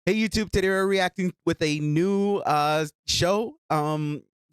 Hey YouTube, today we're reacting with a new show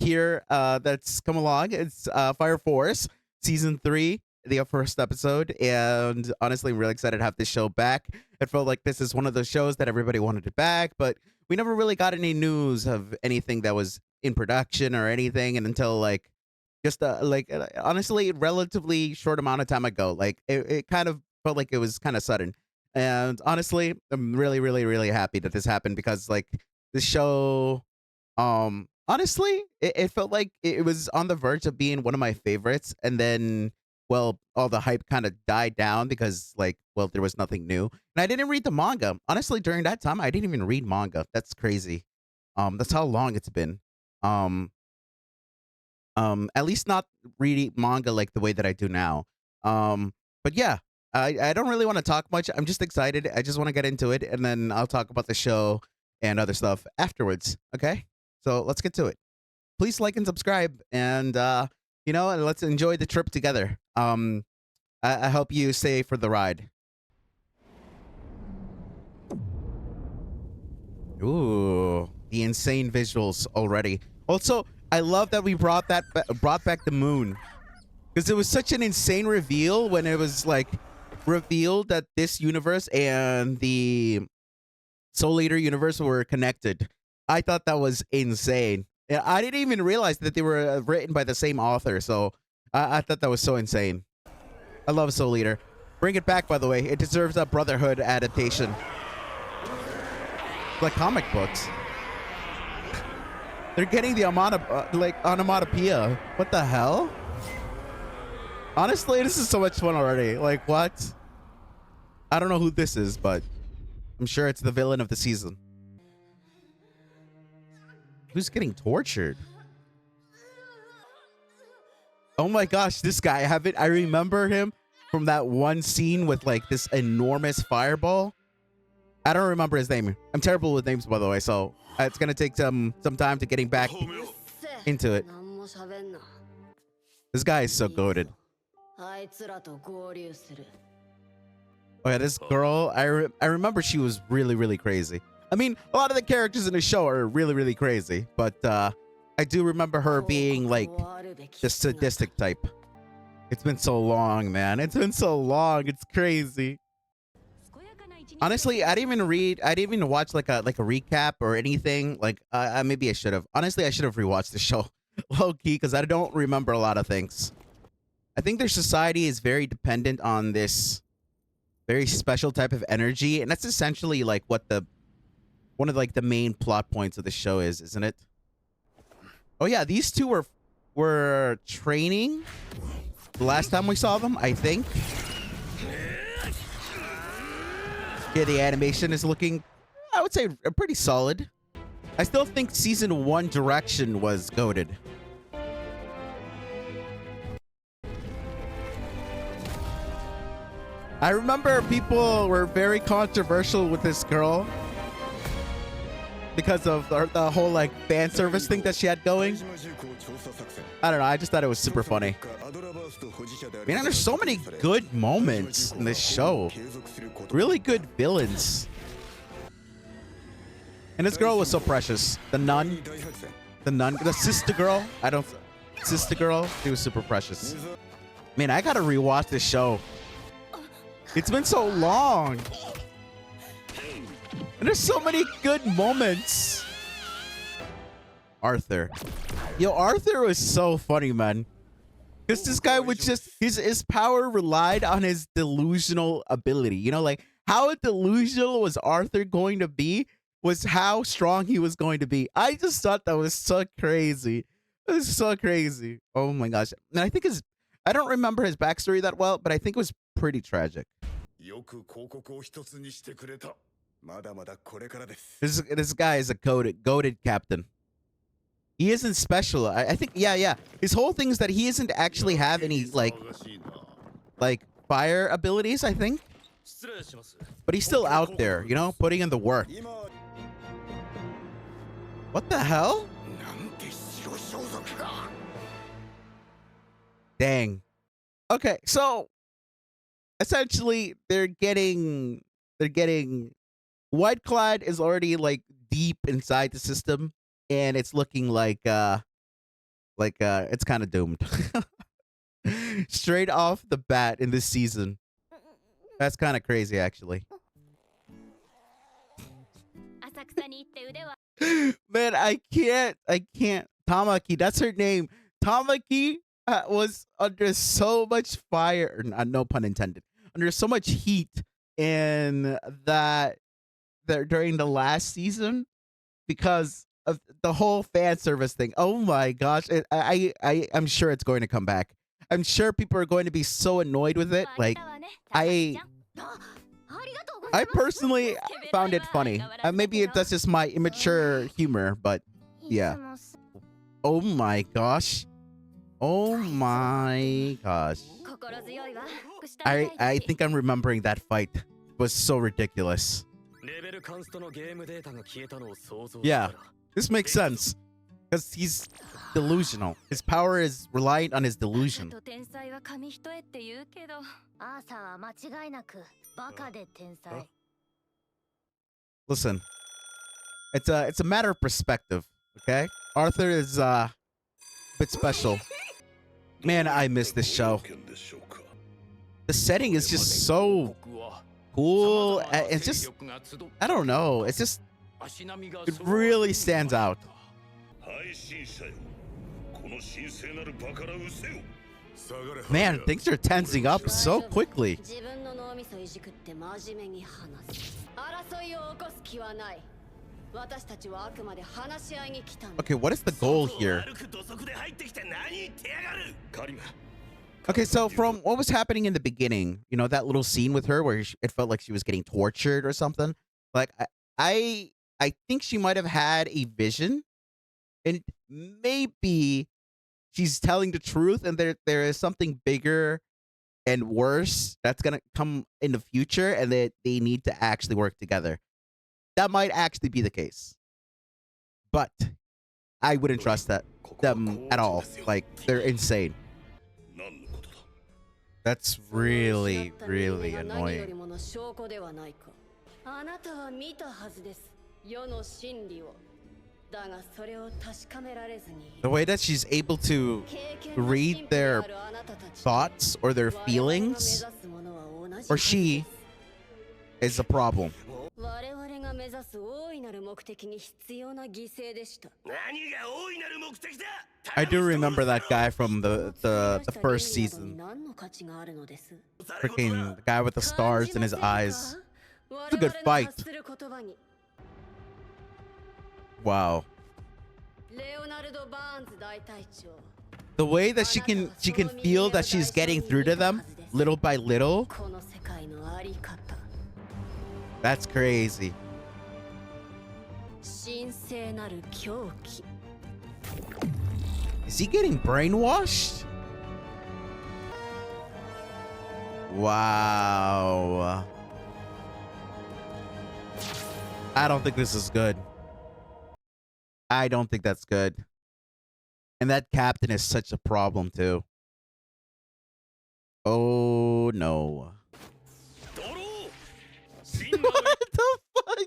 here that's come along. It's Fire Force season 3, the first episode, and honestly I'm really excited to have this show back. It felt like this is one of those shows that everybody wanted it back, but we never really got any news of anything that was in production or anything, and until honestly relatively short amount of time ago. Like it kind of felt like it was kind of sudden. And honestly, I'm really, really, really happy that this happened because like the show, honestly, it felt like it was on the verge of being one of my favorites. And then, well, all the hype kind of died down because like, well, there was nothing new. And I didn't read the manga. Honestly, during that time, I didn't even read manga. That's crazy. That's how long it's been. Um, at least not reading manga like the way that I do now. But yeah, I don't really want to talk much. I'm just excited. I just want to get into it, and then I'll talk about the show and other stuff afterwards. Okay, so let's get to it. Please like and subscribe, and and let's enjoy the trip together. I hope you stay for the ride. Ooh, the insane visuals already. Also, I love that we brought back the moon because it was such an insane reveal when it was like revealed that this universe and the Soul Eater universe were connected. I thought that was insane. Yeah, I didn't even realize that they were written by the same author, so I thought that was so insane. I love Soul Eater. Bring it back, by the way. It deserves a Brotherhood adaptation. Like comic books. They're getting the amount of onomatopoeia. What the hell? Honestly, this is so much fun already. Like, what? I don't know who this is, but I'm sure it's the villain of the season. Who's getting tortured? Oh my gosh, this guy. I remember him from that one scene with like this enormous fireball. I don't remember his name. I'm terrible with names, by the way, so it's gonna take some time to getting back into it. This guy is so goated. Oh yeah, this girl, I remember she was really, really crazy. I mean, a lot of the characters in the show are really, really crazy, but I do remember her being like the sadistic type. It's been so long, man. It's been so long. It's crazy. Honestly, I didn't even watch like a recap or anything. Like maybe I should have. Honestly, I should have rewatched the show low key because I don't remember a lot of things. I think their society is very dependent on this very special type of energy, and that's essentially like what one of like the main plot points of the show is, isn't it? Oh yeah, these two were training the last time we saw them, I think. Yeah, the animation is looking, I would say, pretty solid. I still think season 1 direction was goated. I remember people were very controversial with this girl because of the whole like fan service thing that she had going. I don't know. I just thought it was super funny. Man, there's so many good moments in this show. Really good villains. And this girl was so precious. The nun, the sister girl. Sister girl. She was super precious. Man, I gotta rewatch this show. It's been so long. And there's so many good moments. Arthur. Yo, Arthur was so funny, man. Because this guy would just, his power relied on his delusional ability. You know, like how delusional was Arthur going to be was how strong he was going to be. I just thought that was so crazy. It was so crazy. Oh my gosh. And I think I don't remember his backstory that well, but I think it was pretty tragic. This guy is a goated captain. He isn't special. I think, yeah. His whole thing is that he doesn't actually have any, like fire abilities, I think. But he's still out there, you know, putting in the work. What the hell? Dang. Okay, so essentially they're getting White Clad is already like deep inside the system, and it's looking like it's kind of doomed. Straight off the bat in this season. That's kind of crazy, actually. Man, I can't. Tamaki, that's her name. Tamaki was under so much fire, no pun intended, under so much heat in that during the last season because of the whole fan service thing. Oh my gosh, I'm sure it's going to come back. I'm sure people are going to be so annoyed with it. Like, I personally found it funny. Maybe that's just my immature humor, but yeah. Oh my gosh. Oh my gosh. I think I'm remembering that fight. It was so ridiculous. Yeah, this makes sense. Because he's delusional. His power is reliant on his delusion. Listen, it's a matter of perspective, okay? Arthur is a bit special. Man, I miss this show. The setting is just so cool. It's just, I don't know. It's just, it really stands out. Man, things are tensing up so quickly. Okay, what is the goal here? Okay, so from what was happening in the beginning, you know, that little scene with her where it felt like she was getting tortured or something. Like, I think she might have had a vision, and maybe she's telling the truth, and there is something bigger and worse that's gonna come in the future, and that they need to actually work together. That might actually be the case, but I wouldn't trust them at all. Like, they're insane. That's really, really annoying. The way that she's able to read their thoughts or their feelings, or she, is a problem. I do remember that guy from the first season. Freaking the guy with the stars in his eyes. It's a good fight. Wow. The way that she can feel that she's getting through to them little by little. That's crazy. Is he getting brainwashed? Wow. I don't think this is good. I don't think that's good. And that captain is such a problem too. Oh no. What the fuck?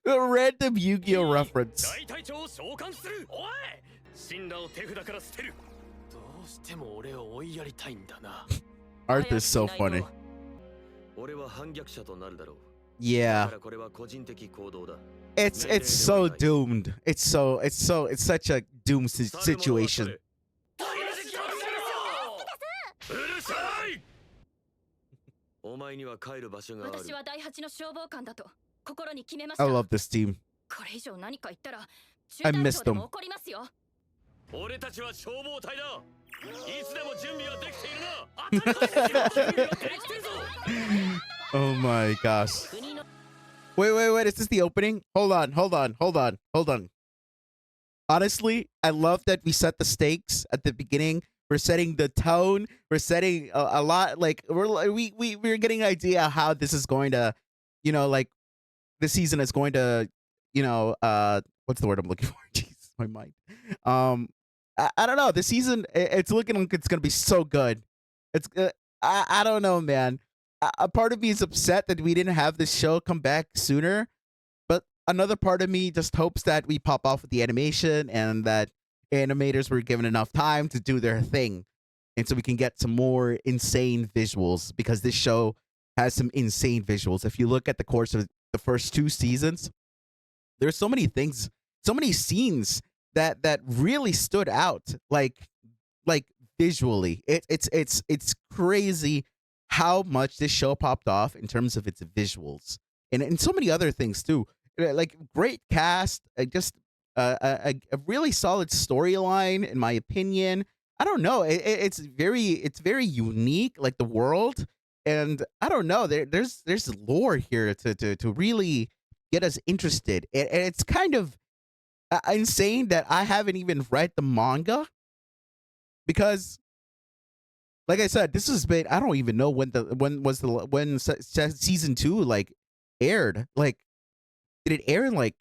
A random Yu-Gi-Oh reference. Arthur's so funny. Yeah. It's so doomed. It's such a doomed situation. I love this team. I miss them. Oh my gosh. Wait. Is this the opening? Hold on. Honestly, I love that we set the stakes at the beginning. We're setting the tone. We're setting a lot. Like, we're getting an idea how this is going to, you know, like, this season is going to, you know, what's the word I'm looking for? Jeez, my mind. I don't know. This season, it's looking like it's gonna be so good. It's I don't know, man. a part of me is upset that we didn't have this show come back sooner, but another part of me just hopes that we pop off with the animation and that animators were given enough time to do their thing. And so we can get some more insane visuals because this show has some insane visuals. If you look at the course of the first two seasons, there's so many things, so many scenes that really stood out like visually. It's crazy how much this show popped off in terms of its visuals and so many other things too. Like great cast, just a really solid storyline in my opinion. I don't know. It's very unique, like the world, and I don't know. There's lore here to really get us interested, and it's kind of insane that I haven't even read the manga because, like I said, this has been I don't even know when season two like aired. Like, did it air in like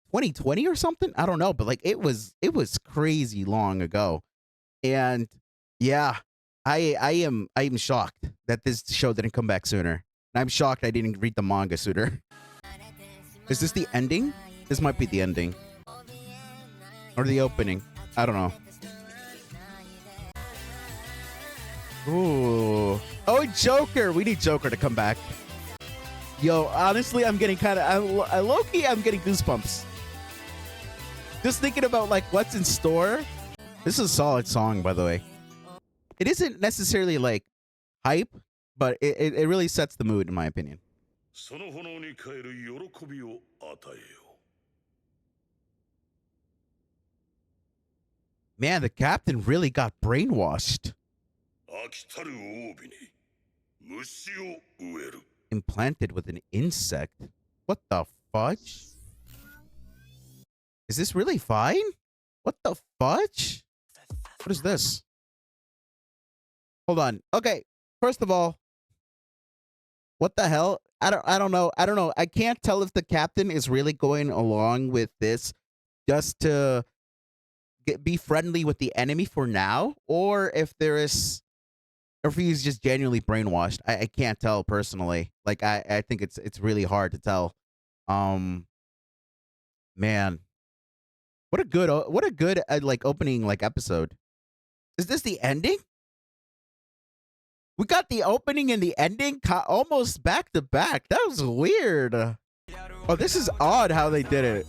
2020 or something? I don't know, but like it was crazy long ago. And yeah, I am shocked that this show didn't come back sooner. And I'm shocked I didn't read the manga sooner. Is this the ending? This might be the ending. Or the opening. I don't know. Ooh. Oh, Joker. We need Joker to come back. Yo, honestly, I'm getting kind of low-key, I'm getting goosebumps. Just thinking about like what's in store. This is a solid song, by the way. It isn't necessarily like hype, but it really sets the mood, in my opinion. Man, the captain really got brainwashed. Implanted with an insect? What the fudge? Is this really fine? What the fudge? What is this? Hold on. Okay. First of all, what the hell? I don't know. I don't know. I can't tell if the captain is really going along with this just to be friendly with the enemy for now, or if he's just genuinely brainwashed. I can't tell personally. Like I think it's really hard to tell. Um, man, what a good like opening like episode. Is this the ending? We got the opening and the ending almost back to back. That was weird. Oh, this is odd how they did it.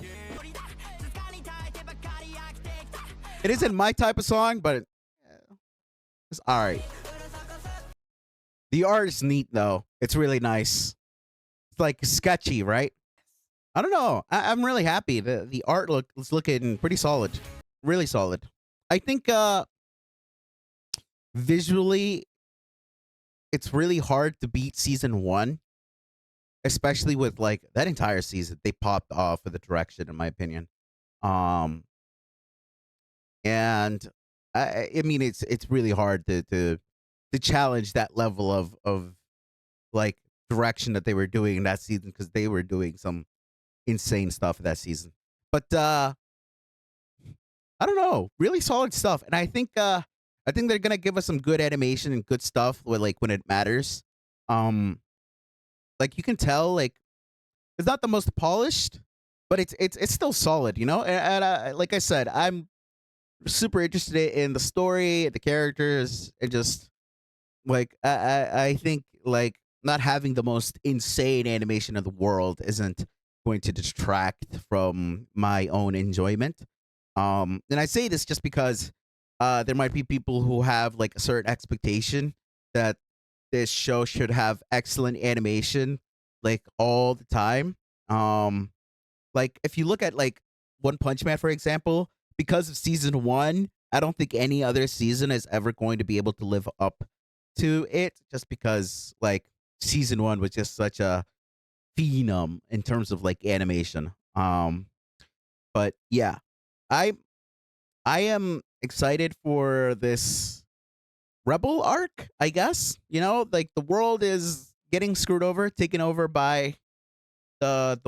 It isn't my type of song, but it's all right. The art is neat though. It's really nice. It's like sketchy, right? I don't know. I'm really happy. The art is looking pretty solid. Really solid. I think visually it's really hard to beat season one, especially with like that entire season. They popped off with the direction, in my opinion. Um, and I mean, it's really hard to challenge that level of like direction that they were doing in that season because they were doing some insane stuff that season. But I don't know, really solid stuff, and I think they're gonna give us some good animation and good stuff with like when it matters. Um, like you can tell, like it's not the most polished, but it's still solid, you know. And like I said, I'm super interested in the story, the characters, and just like I think like not having the most insane animation in the world isn't going to distract from my own enjoyment. And I say this just because there might be people who have like a certain expectation that this show should have excellent animation like all the time. Like if you look at like One Punch Man, for example, because of season one, I don't think any other season is ever going to be able to live up to it just because like season one was just such a phenom in terms of like animation. But yeah, I I am excited for this rebel arc, I guess. You know, like the world is getting screwed over, taken over by the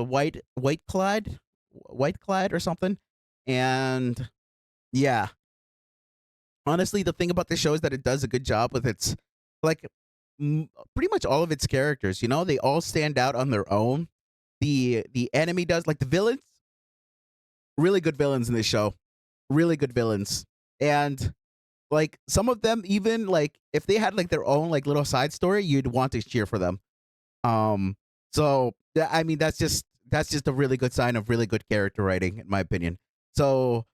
white clad or something. And yeah, honestly, the thing about this show is that it does a good job with its like pretty much all of its characters. You know, they all stand out on their own. The enemy does, like the villains, really good villains in this show, really good villains, and like some of them even like if they had like their own like little side story, you'd want to cheer for them. Um, so I mean that's just a really good sign of really good character writing, in my opinion. So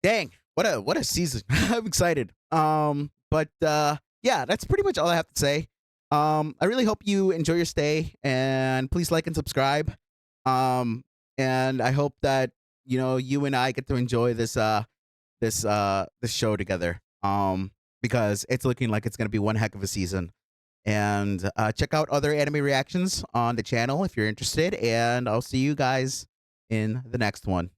dang, what a season! I'm excited. But yeah, that's pretty much all I have to say. I really hope you enjoy your stay, and please like and subscribe. Um, and I hope that you and I get to enjoy this show together. Because it's looking like it's gonna be one heck of a season. And check out other anime reactions on the channel if you're interested. And I'll see you guys in the next one.